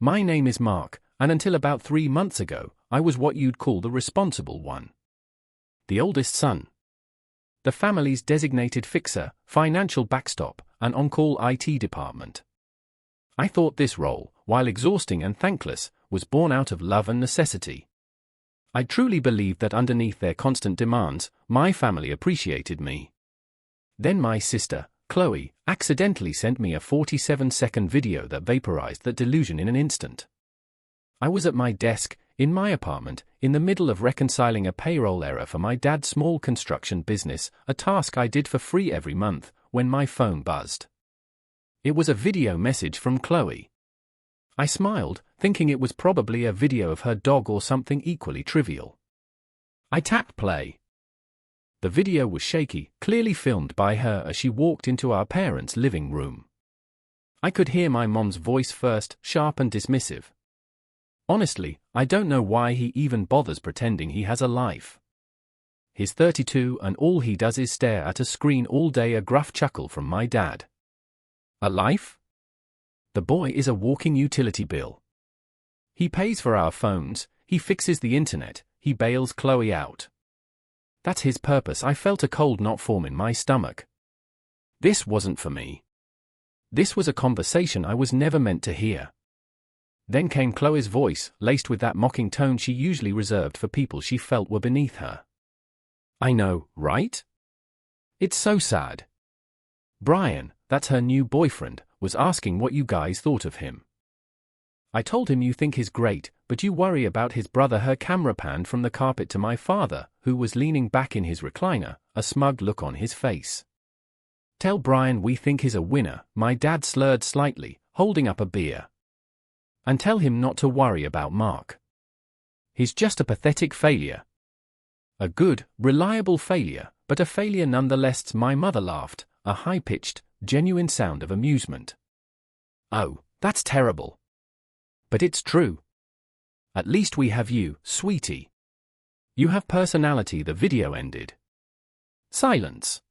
My name is Mark, and until about 3 months ago, I was what you'd call the responsible one. The oldest son. The family's designated fixer, financial backstop, and on-call IT department. I thought this role, while exhausting and thankless, was born out of love and necessity. I truly believed that underneath their constant demands, my family appreciated me. Then my sister, Chloe, accidentally sent me a 47-second video that vaporized that delusion in an instant. I was at my desk, in my apartment, in the middle of reconciling a payroll error for my dad's small construction business, a task I did for free every month, when my phone buzzed. It was a video message from Chloe. I smiled, thinking it was probably a video of her dog or something equally trivial. I tapped play. The video was shaky, clearly filmed by her as she walked into our parents' living room. I could hear my mom's voice first, sharp and dismissive. Honestly, I don't know why he even bothers pretending he has a life. He's 32 and all he does is stare at a screen all day, a gruff chuckle from my dad. A life? The boy is a walking utility bill. He pays for our phones, he fixes the internet, he bails Chloe out. That's his purpose. I felt a cold knot form in my stomach. This wasn't for me. This was a conversation I was never meant to hear. Then came Chloe's voice, laced with that mocking tone she usually reserved for people she felt were beneath her. I know, right? It's so sad. Brian, that's her new boyfriend, was asking what you guys thought of him. I told him you think he's great, but you worry about his brother. Her camera panned from the carpet to my father, who was leaning back in his recliner, a smug look on his face. Tell Brian we think he's a winner, my dad slurred slightly, holding up a beer. And tell him not to worry about Mark. He's just a pathetic failure. A good, reliable failure, but a failure nonetheless. My mother laughed, a high-pitched, genuine sound of amusement. Oh, that's terrible. But it's true. At least we have you, sweetie. You have personality. The video ended. Silence.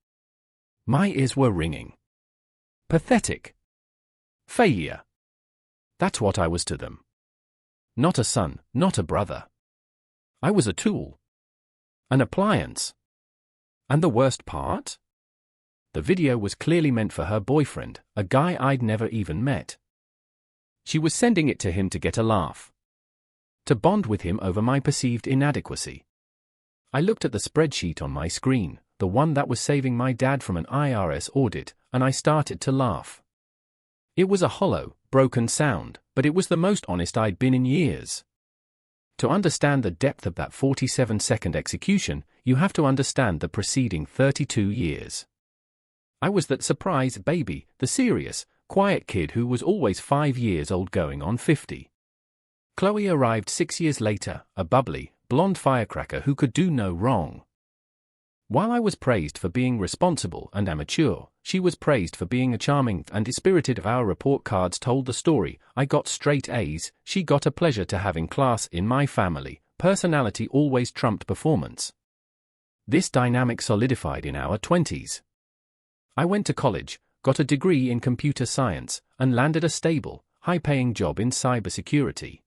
My ears were ringing. Pathetic. Failure. That's what I was to them. Not a son, not a brother. I was a tool. An appliance. And the worst part? The video was clearly meant for her boyfriend, a guy I'd never even met. She was sending it to him to get a laugh. To bond with him over my perceived inadequacy. I looked at the spreadsheet on my screen, the one that was saving my dad from an IRS audit, and I started to laugh. It was a hollow, broken sound, but it was the most honest I'd been in years. To understand the depth of that 47-second execution, you have to understand the preceding 32 years. I was that surprise baby, the serious, quiet kid who was always 5 years old going on 50. Chloe arrived 6 years later, a bubbly, blonde firecracker who could do no wrong. While I was praised for being responsible and immature, she was praised for being a charming and spirited. Our report cards told the story. I got straight A's, she got a pleasure to having class. In my family, personality always trumped performance. This dynamic solidified in our 20s. I went to college, got a degree in computer science, and landed a stable, high-paying job in cybersecurity.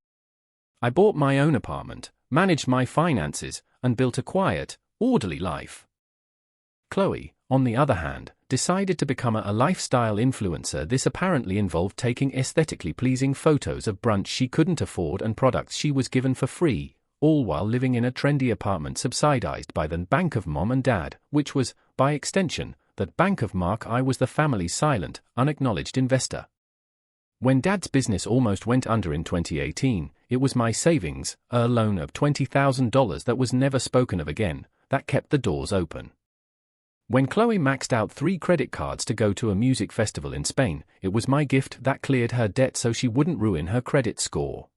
I bought my own apartment, managed my finances, and built a quiet, orderly life. Chloe, on the other hand, decided to become a lifestyle influencer. This apparently involved taking aesthetically pleasing photos of brunch she couldn't afford and products she was given for free, all while living in a trendy apartment subsidized by the bank of mom and dad, which was, by extension, that bank of Mark. I was the family's silent, unacknowledged investor. When dad's business almost went under in 2018, it was my savings, a loan of $20,000 that was never spoken of again, that kept the doors open. When Chloe maxed out 3 credit cards to go to a music festival in Spain, it was my gift that cleared her debt so she wouldn't ruin her credit score.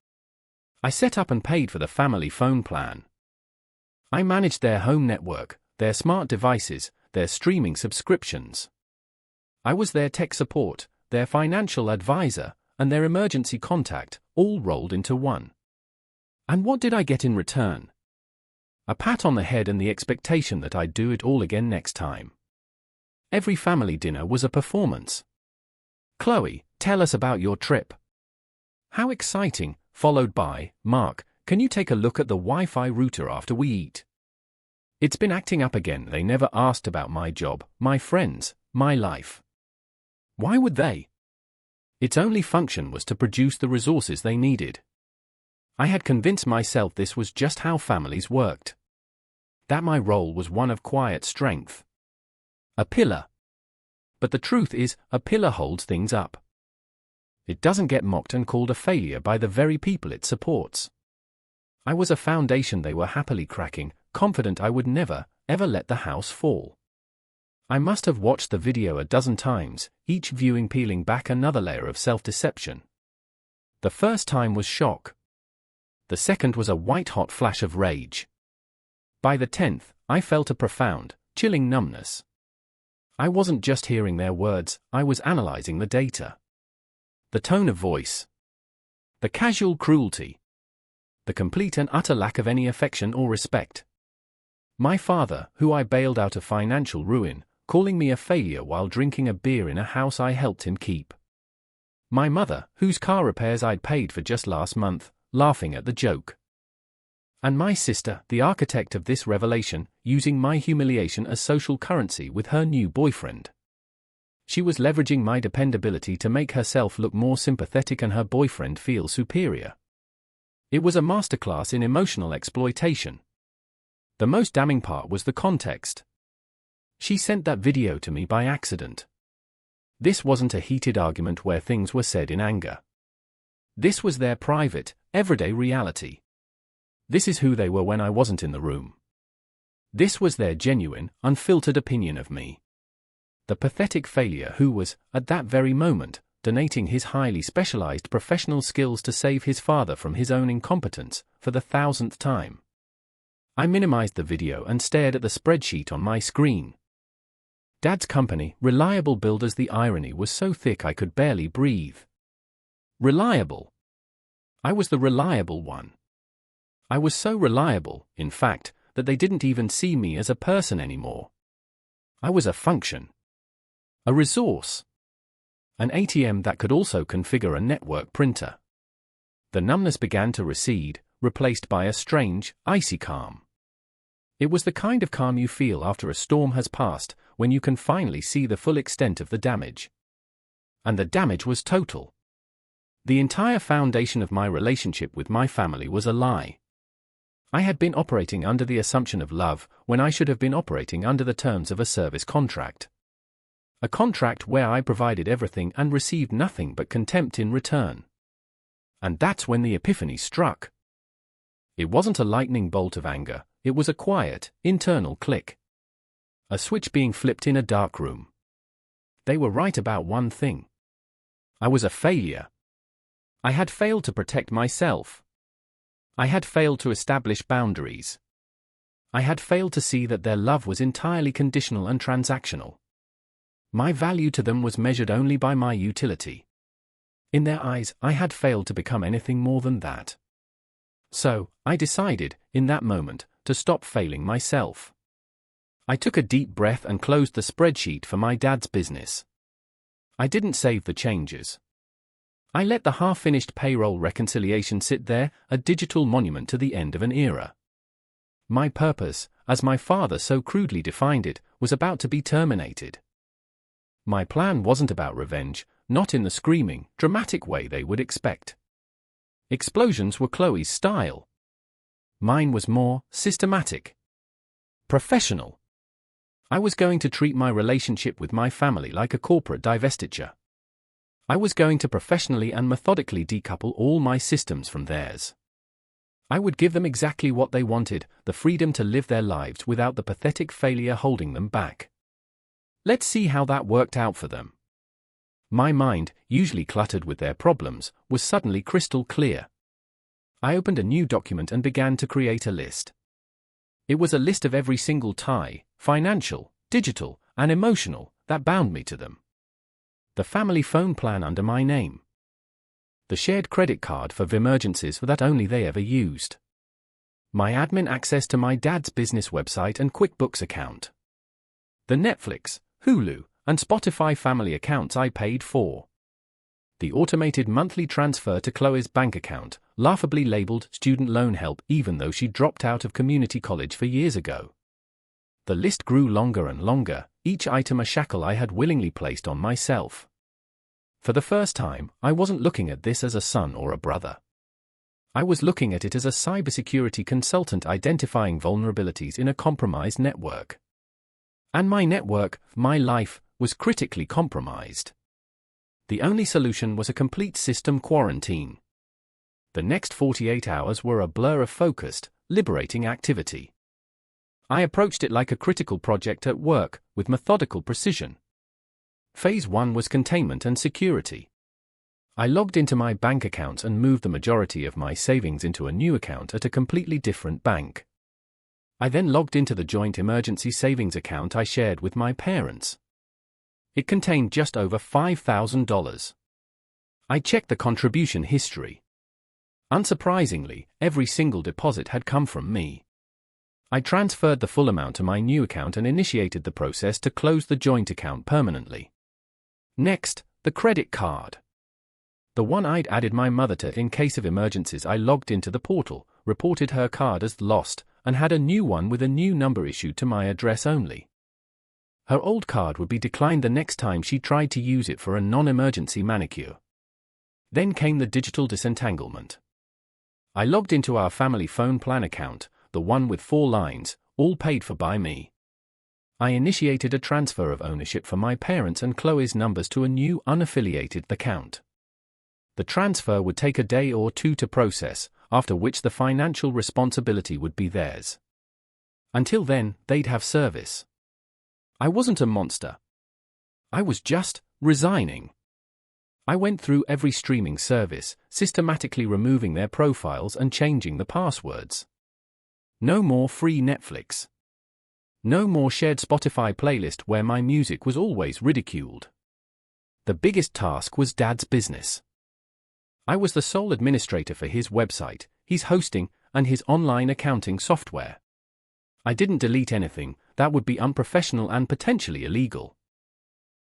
I set up and paid for the family phone plan. I managed their home network, their smart devices, their streaming subscriptions. I was their tech support, their financial advisor, and their emergency contact, all rolled into one. And what did I get in return? A pat on the head and the expectation that I'd do it all again next time. Every family dinner was a performance. Chloe, tell us about your trip. How exciting, followed by, Mark, can you take a look at the Wi-Fi router after we eat? It's been acting up again. They never asked about my job, my friends, my life. Why would they? Its only function was to produce the resources they needed. I had convinced myself this was just how families worked. That my role was one of quiet strength. A pillar. But the truth is, a pillar holds things up. It doesn't get mocked and called a failure by the very people it supports. I was a foundation they were happily cracking, confident I would never, ever let the house fall. I must have watched the video a dozen times, each viewing peeling back another layer of self-deception. The first time was shock. The second was a white-hot flash of rage. By the 10th, I felt a profound, chilling numbness. I wasn't just hearing their words, I was analyzing the data. The tone of voice. The casual cruelty. The complete and utter lack of any affection or respect. My father, who I bailed out of financial ruin, calling me a failure while drinking a beer in a house I helped him keep. My mother, whose car repairs I'd paid for just last month, laughing at the joke. And my sister, the architect of this revelation, using my humiliation as social currency with her new boyfriend. She was leveraging my dependability to make herself look more sympathetic and her boyfriend feel superior. It was a masterclass in emotional exploitation. The most damning part was the context. She sent that video to me by accident. This wasn't a heated argument where things were said in anger. This was their private, everyday reality. This is who they were when I wasn't in the room. This was their genuine, unfiltered opinion of me. The pathetic failure who was, at that very moment, donating his highly specialized professional skills to save his father from his own incompetence, for the 1000th time. I minimized the video and stared at the spreadsheet on my screen. Dad's company, Reliable Builders. The irony was so thick I could barely breathe. Reliable. I was the reliable one. I was so reliable, in fact, that they didn't even see me as a person anymore. I was a function. A resource. An ATM that could also configure a network printer. The numbness began to recede, replaced by a strange, icy calm. It was the kind of calm you feel after a storm has passed, when you can finally see the full extent of the damage. And the damage was total. The entire foundation of my relationship with my family was a lie. I had been operating under the assumption of love, when I should have been operating under the terms of a service contract. A contract where I provided everything and received nothing but contempt in return. And that's when the epiphany struck. It wasn't a lightning bolt of anger, it was a quiet, internal click. A switch being flipped in a dark room. They were right about one thing. I was a failure. I had failed to protect myself. I had failed to establish boundaries. I had failed to see that their love was entirely conditional and transactional. My value to them was measured only by my utility. In their eyes, I had failed to become anything more than that. So, I decided, in that moment, to stop failing myself. I took a deep breath and closed the spreadsheet for my dad's business. I didn't save the changes. I let the half-finished payroll reconciliation sit there, a digital monument to the end of an era. My purpose, as my father so crudely defined it, was about to be terminated. My plan wasn't about revenge, not in the screaming, dramatic way they would expect. Explosions were Chloe's style. Mine was more systematic. Professional. I was going to treat my relationship with my family like a corporate divestiture. I was going to professionally and methodically decouple all my systems from theirs. I would give them exactly what they wanted, the freedom to live their lives without the pathetic failure holding them back. Let's see how that worked out for them. My mind, usually cluttered with their problems, was suddenly crystal clear. I opened a new document and began to create a list. It was a list of every single tie, financial, digital, and emotional, that bound me to them. The family phone plan under my name. The shared credit card for emergencies that only they ever used. My admin access to my dad's business website and QuickBooks account. The Netflix, Hulu, and Spotify family accounts I paid for. The automated monthly transfer to Chloe's bank account, laughably labeled student loan help even though she dropped out of community college 4 years ago. The list grew longer and longer, each item a shackle I had willingly placed on myself. For the first time, I wasn't looking at this as a son or a brother. I was looking at it as a cybersecurity consultant identifying vulnerabilities in a compromised network. And my network, my life, was critically compromised. The only solution was a complete system quarantine. The next 48 hours were a blur of focused, liberating activity. I approached it like a critical project at work, with methodical precision. Phase 1 was containment and security. I logged into my bank accounts and moved the majority of my savings into a new account at a completely different bank. I then logged into the joint emergency savings account I shared with my parents. It contained just over $5,000. I checked the contribution history. Unsurprisingly, every single deposit had come from me. I transferred the full amount to my new account and initiated the process to close the joint account permanently. Next, the credit card. The one I'd added my mother to in case of emergencies. I logged into the portal, reported her card as lost, and had a new one with a new number issued to my address only. Her old card would be declined the next time she tried to use it for a non-emergency manicure. Then came the digital disentanglement. I logged into our family phone plan account, the one with 4 lines, all paid for by me. I initiated a transfer of ownership for my parents and Chloe's numbers to a new unaffiliated account. The transfer would take a day or 2 to process, after which the financial responsibility would be theirs. Until then, they'd have service. I wasn't a monster. I was just resigning. I went through every streaming service, systematically removing their profiles and changing the passwords. No more free Netflix. No more shared Spotify playlist where my music was always ridiculed. The biggest task was Dad's business. I was the sole administrator for his website, his hosting, and his online accounting software. I didn't delete anything. That would be unprofessional and potentially illegal.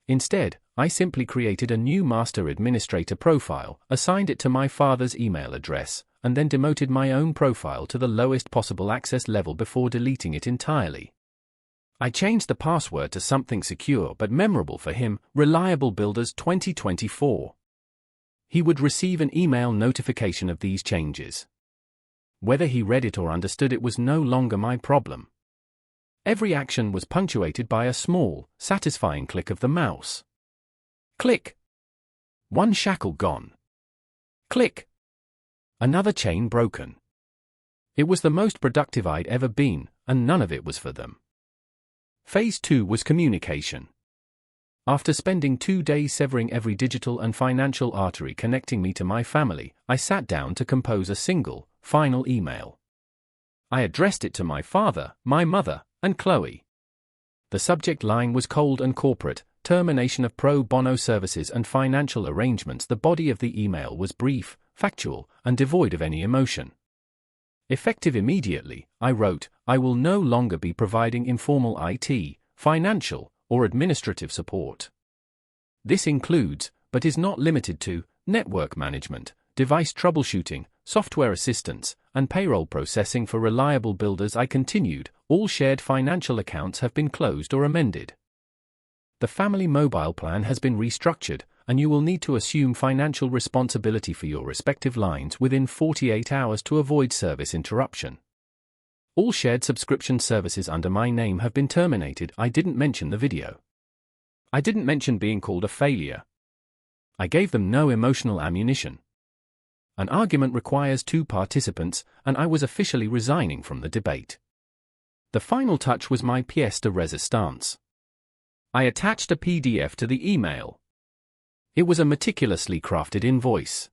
Instead, I simply created a new master administrator profile, assigned it to my father's email address, and then demoted my own profile to the lowest possible access level before deleting it entirely. I changed the password to something secure but memorable for him, Reliable Builders 2024. He would receive an email notification of these changes. Whether he read it or understood it was no longer my problem. Every action was punctuated by a small, satisfying click of the mouse. Click. One shackle gone. Click. Another chain broken. It was the most productive I'd ever been, and none of it was for them. Phase 2 was communication. After spending 2 days severing every digital and financial artery connecting me to my family, I sat down to compose a single, final email. I addressed it to my father, my mother, and Chloe. The subject line was cold and corporate, termination of pro bono services and financial arrangements. The body of the email was brief, factual, and devoid of any emotion. Effective immediately, I wrote, I will no longer be providing informal IT, financial, or administrative support. This includes, but is not limited to, network management, device troubleshooting, software assistance, and payroll processing for Reliable Builders. I continued, all shared financial accounts have been closed or amended. The family mobile plan has been restructured, and you will need to assume financial responsibility for your respective lines within 48 hours to avoid service interruption. All shared subscription services under my name have been terminated. I didn't mention the video. I didn't mention being called a failure. I gave them no emotional ammunition. An argument requires 2 participants, and I was officially resigning from the debate. The final touch was my pièce de résistance. I attached a PDF to the email. It was a meticulously crafted invoice.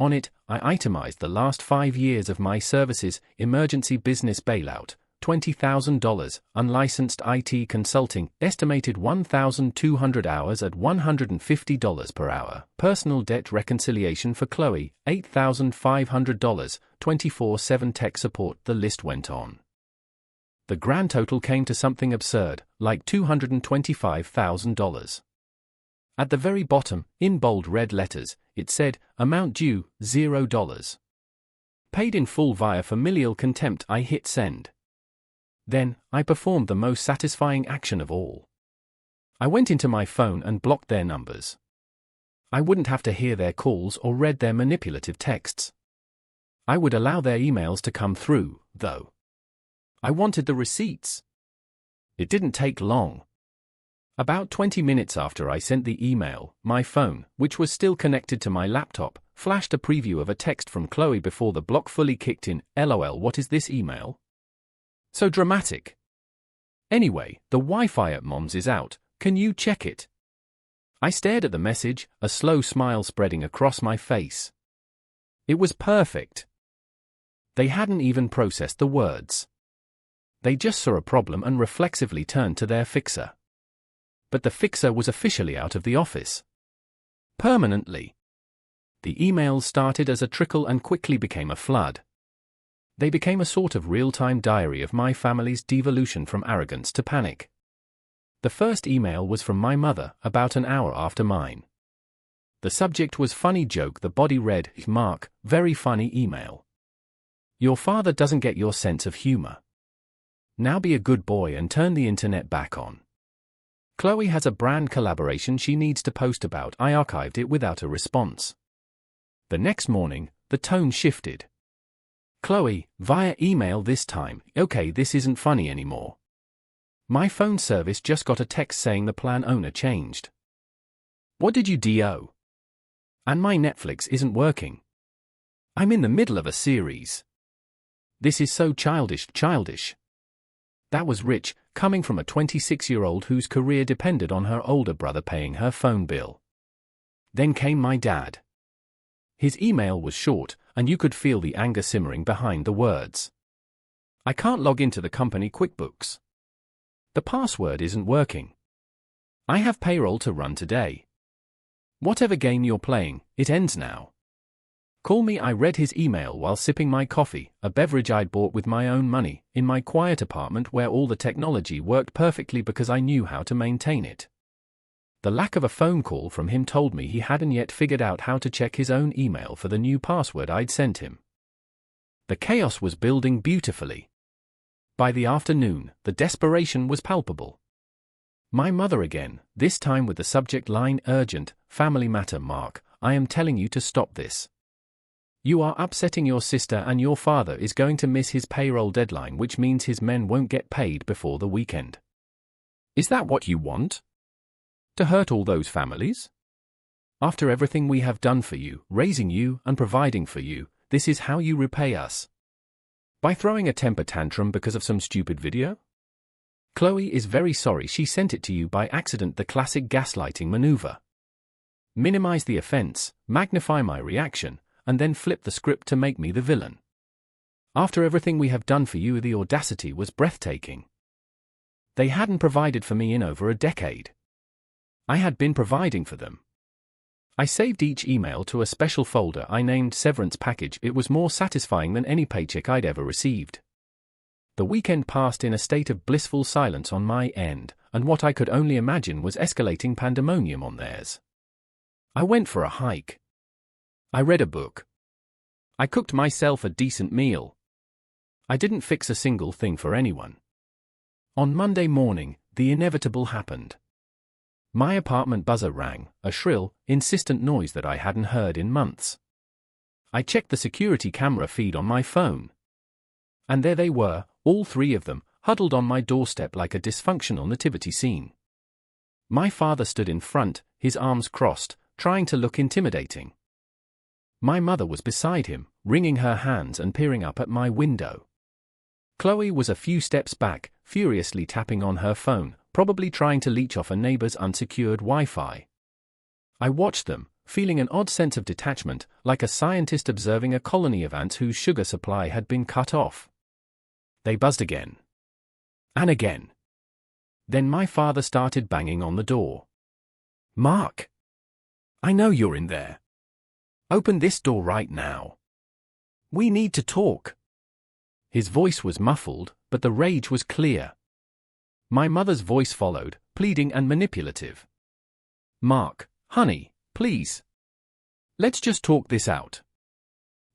On it, I itemized the last 5 years of my services: emergency business bailout, $20,000, unlicensed IT consulting, estimated 1,200 hours at $150 per hour, personal debt reconciliation for Chloe, $8,500, 24/7 tech support. The list went on. The grand total came to something absurd, like $225,000. At the very bottom, in bold red letters, it said, "Amount due, $0. Paid in full via familial contempt." I hit send. Then, I performed the most satisfying action of all. I went into my phone and blocked their numbers. I wouldn't have to hear their calls or read their manipulative texts. I would allow their emails to come through, though. I wanted the receipts. It didn't take long. About 20 minutes after I sent the email, my phone, which was still connected to my laptop, flashed a preview of a text from Chloe before the block fully kicked in. LOL, what is this email? So dramatic. Anyway, the Wi-Fi at Mom's is out. Can you check it? I stared at the message, a slow smile spreading across my face. It was perfect. They hadn't even processed the words. They just saw a problem and reflexively turned to their fixer. But the fixer was officially out of the office. Permanently. The emails started as a trickle and quickly became a flood. They became a sort of real-time diary of my family's devolution from arrogance to panic. The first email was from my mother, about an hour after mine. The subject was funny joke. The body read, "Mark, very funny email. Your father doesn't get your sense of humor. Now be a good boy and turn the internet back on. Chloe has a brand collaboration she needs to post about." I archived it without a response. The next morning, the tone shifted. "Chloe, via email this time. Okay, this isn't funny anymore. My phone service just got a text saying the plan owner changed. What did you do? And my Netflix isn't working. I'm in the middle of a series. This is so childish. That was rich, coming from a 26-year-old whose career depended on her older brother paying her phone bill. Then came my dad. His email was short, and you could feel the anger simmering behind the words. I can't log into the company QuickBooks. The password isn't working. I have payroll to run today. Whatever game you're playing, it ends now. Call me. I read his email while sipping my coffee, a beverage I'd bought with my own money, in my quiet apartment where all the technology worked perfectly because I knew how to maintain it. The lack of a phone call from him told me he hadn't yet figured out how to check his own email for the new password I'd sent him. The chaos was building beautifully. By the afternoon, the desperation was palpable. My mother again, this time with the subject line urgent, family matter. Mark, I am telling you to stop this. You are upsetting your sister and your father is going to miss his payroll deadline, which means his men won't get paid before the weekend. Is that what you want? To hurt all those families? After everything we have done for you, raising you and providing for you, this is how you repay us? By throwing a temper tantrum because of some stupid video? Chloe is very sorry she sent it to you by accident. The classic gaslighting maneuver. Minimize the offense, magnify my reaction, and then flip the script to make me the villain. After everything we have done for you, the audacity was breathtaking. They hadn't provided for me in over a decade. I had been providing for them. I saved each email to a special folder I named Severance Package. It was more satisfying than any paycheck I'd ever received. The weekend passed in a state of blissful silence on my end, and what I could only imagine was escalating pandemonium on theirs. I went for a hike. I read a book. I cooked myself a decent meal. I didn't fix a single thing for anyone. On Monday morning, the inevitable happened. My apartment buzzer rang, a shrill, insistent noise that I hadn't heard in months. I checked the security camera feed on my phone. And there they were, all three of them, huddled on my doorstep like a dysfunctional nativity scene. My father stood in front, his arms crossed, trying to look intimidating. My mother was beside him, wringing her hands and peering up at my window. Chloe was a few steps back, furiously tapping on her phone, probably trying to leech off a neighbor's unsecured Wi-Fi. I watched them, feeling an odd sense of detachment, like a scientist observing a colony of ants whose sugar supply had been cut off. They buzzed again. And again. Then my father started banging on the door. "Mark! I know you're in there. Open this door right now. We need to talk." His voice was muffled, but the rage was clear. My mother's voice followed, pleading and manipulative. Mark, honey, please. Let's just talk this out.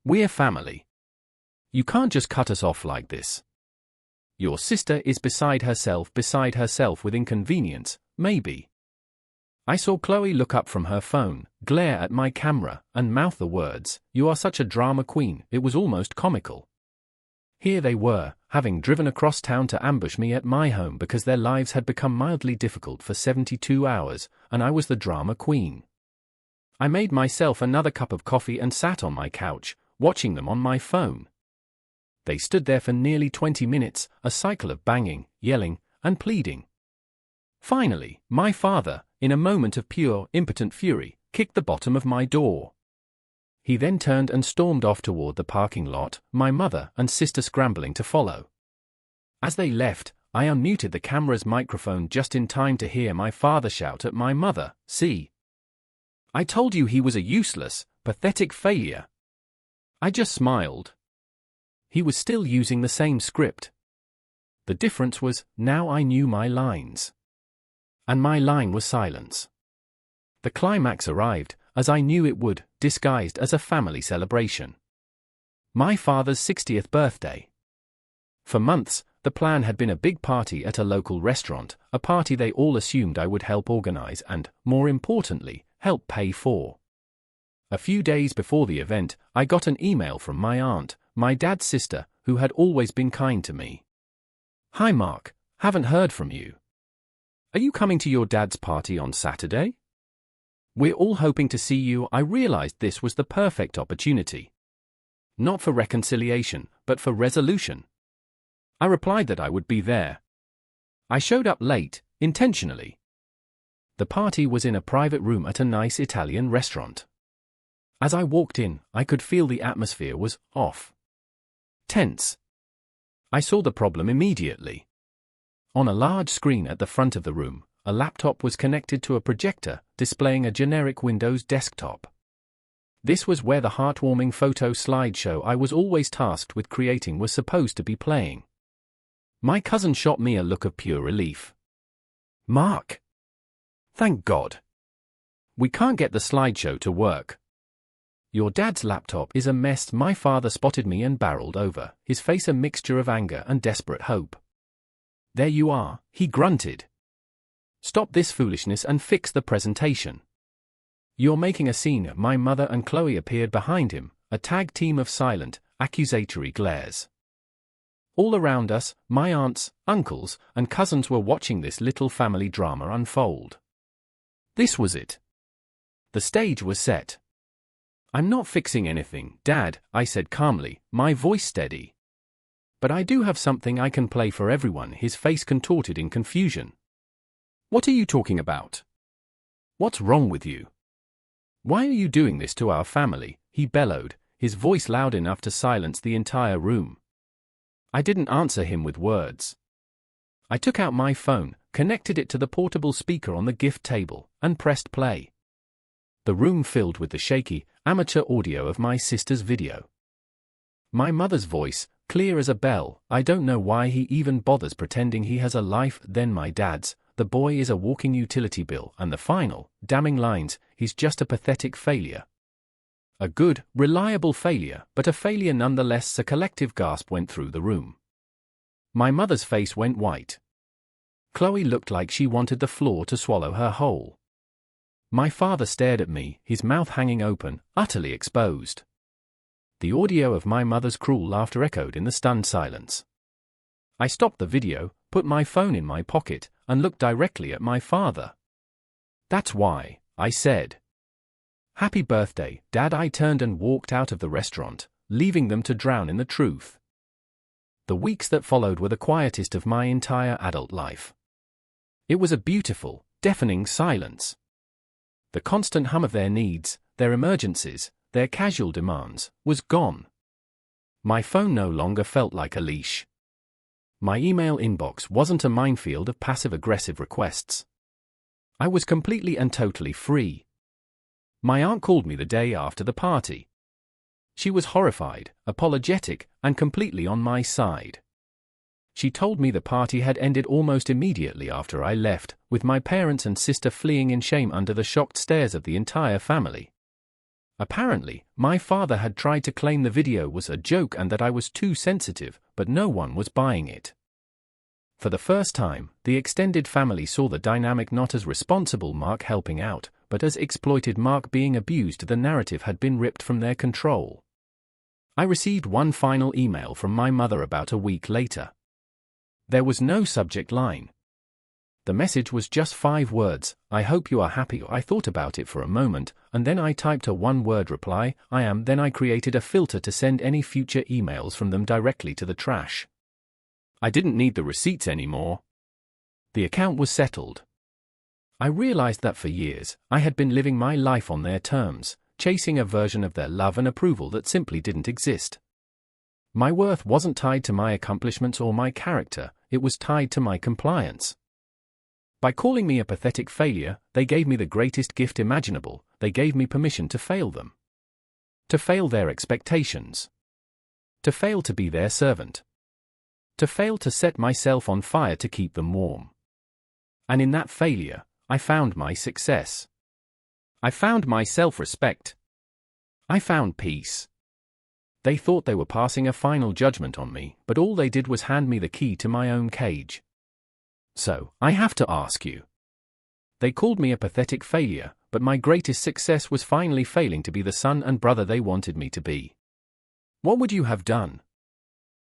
We're family. You can't just cut us off like this. Your sister is beside herself with inconvenience, maybe. I saw Chloe look up from her phone, glare at my camera, and mouth the words, "You are such a drama queen." It was almost comical. Here they were, having driven across town to ambush me at my home because their lives had become mildly difficult for 72 hours, and I was the drama queen. I made myself another cup of coffee and sat on my couch, watching them on my phone. They stood there for nearly 20 minutes, a cycle of banging, yelling, and pleading. Finally, my father, in a moment of pure, impotent fury, kicked the bottom of my door. He then turned and stormed off toward the parking lot, my mother and sister scrambling to follow. As they left, I unmuted the camera's microphone just in time to hear my father shout at my mother, "See? I told you he was a useless, pathetic failure." I just smiled. He was still using the same script. The difference was, now I knew my lines. And my line was silence. The climax arrived, as I knew it would, disguised as a family celebration. My father's 60th birthday. For months, the plan had been a big party at a local restaurant, a party they all assumed I would help organize and, more importantly, help pay for. A few days before the event, I got an email from my aunt, my dad's sister, who had always been kind to me. "Hi Mark, haven't heard from you. Are you coming to your dad's party on Saturday? We're all hoping to see you." I realized this was the perfect opportunity. Not for reconciliation, but for resolution. I replied that I would be there. I showed up late, intentionally. The party was in a private room at a nice Italian restaurant. As I walked in, I could feel the atmosphere was off. Tense. I saw the problem immediately. On a large screen at the front of the room, a laptop was connected to a projector, displaying a generic Windows desktop. This was where the heartwarming photo slideshow I was always tasked with creating was supposed to be playing. My cousin shot me a look of pure relief. "Mark! Thank God. We can't get the slideshow to work. Your dad's laptop is a mess." My father spotted me and barreled over, his face a mixture of anger and desperate hope. "There you are," he grunted. "Stop this foolishness and fix the presentation. You're making a scene." My mother and Chloe appeared behind him, a tag team of silent, accusatory glares. All around us, my aunts, uncles, and cousins were watching this little family drama unfold. This was it. The stage was set. "I'm not fixing anything, Dad," I said calmly, my voice steady. "But I do have something I can play for everyone." His face contorted in confusion. "What are you talking about? What's wrong with you? Why are you doing this to our family?" he bellowed, his voice loud enough to silence the entire room. I didn't answer him with words. I took out my phone, connected it to the portable speaker on the gift table, and pressed play. The room filled with the shaky, amateur audio of my sister's video. My mother's voice, clear as a bell. "I don't know why he even bothers pretending he has a life." Then my dad's, "The boy is a walking utility bill." And the final, damning lines, "He's just a pathetic failure." A good, reliable failure, but a failure nonetheless. A collective gasp went through the room. My mother's face went white. Chloe looked like she wanted the floor to swallow her whole. My father stared at me, his mouth hanging open, utterly exposed. The audio of my mother's cruel laughter echoed in the stunned silence. I stopped the video, put my phone in my pocket, and looked directly at my father. "That's why," I said. "Happy birthday, Dad." I turned and walked out of the restaurant, leaving them to drown in the truth. The weeks that followed were the quietest of my entire adult life. It was a beautiful, deafening silence. The constant hum of their needs, their emergencies, their casual demands, was gone. My phone no longer felt like a leash. My email inbox wasn't a minefield of passive-aggressive requests. I was completely and totally free. My aunt called me the day after the party. She was horrified, apologetic, and completely on my side. She told me the party had ended almost immediately after I left, with my parents and sister fleeing in shame under the shocked stares of the entire family. Apparently, my father had tried to claim the video was a joke and that I was too sensitive, but no one was buying it. For the first time, the extended family saw the dynamic not as responsible Mark helping out, but as exploited Mark being abused. The narrative had been ripped from their control. I received one final email from my mother about a week later. There was no subject line. The message was just 5 words, "I hope you are happy." I thought about it for a moment, and then I typed a one-word reply, "I am." Then I created a filter to send any future emails from them directly to the trash. I didn't need the receipts anymore. The account was settled. I realized that for years, I had been living my life on their terms, chasing a version of their love and approval that simply didn't exist. My worth wasn't tied to my accomplishments or my character, it was tied to my compliance. By calling me a pathetic failure, they gave me the greatest gift imaginable. They gave me permission to fail them. To fail their expectations. To fail to be their servant. To fail to set myself on fire to keep them warm. And in that failure, I found my success. I found my self-respect. I found peace. They thought they were passing a final judgment on me, but all they did was hand me the key to my own cage. So, I have to ask you. They called me a pathetic failure, but my greatest success was finally failing to be the son and brother they wanted me to be. What would you have done?